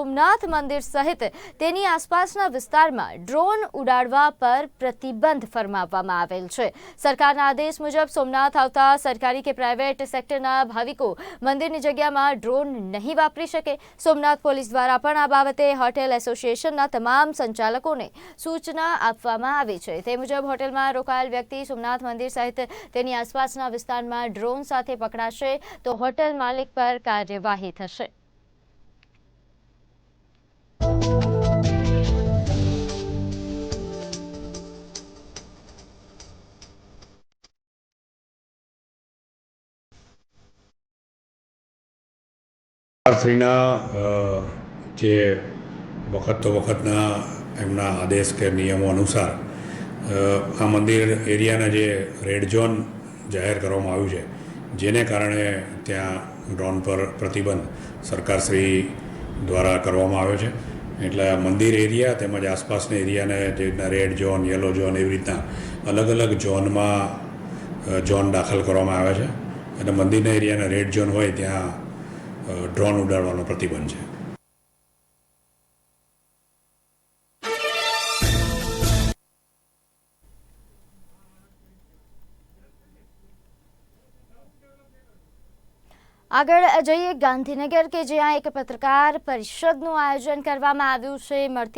સોમનાથ મંદિર સહિત તેની આસપાસના વિસ્તારમાં ડ્રોન ઉડાડવા પર પ્રતિબંધ ફરમાવવામાં આવેલ છે। સરકારના આદેશ મુજબ સોમનાથ આવતા સરકારી કે પ્રાઇવેટ સેક્ટરના ભાવિકો મંદિરની જગ્યામાં ડ્રોન નહીં વાપરી શકે। સોમનાથ પોલીસ દ્વારા પણ આ બાબતે હોટેલ એસોસિએશનના તમામ સંચાલકોને સૂચના આપવામાં આવી છે। તે મુજબ હોટેલમાં રોકાયેલ વ્યક્તિ સોમનાથ મંદિર સહિત તેની આસપાસના વિસ્તારમાં ડ્રોન સાથે પકડાશે તો હોટેલ માલિક પર કાર્યવાહી થશે। જે વખતના એમના આદેશ કે નિયમો અનુસાર આ મંદિર એરિયાના જે રેડ ઝોન જાહેર કરવામાં આવ્યું છે, જેને કારણે ત્યાં ડ્રોન પર પ્રતિબંધ સરકારશ્રી દ્વારા કરવામાં આવ્યો છે। એટલે મંદિર એરિયા તેમજ આસપાસના એરિયાને જે રેડ ઝોન, યલો ઝોન એવી રીતના અલગ અલગ ઝોન દાખલ કરવામાં આવ્યા છે અને મંદિરના એરિયાના રેડ ઝોન હોય ત્યાં ડ્રોન ઉડાડવાનો પ્રતિબંધ છે। આગળ જઈએ ગાંધીનગર કે જ્યાં એક પત્રકાર પરિષદનું આયોજન કરવામાં આવ્યું છે। મળતી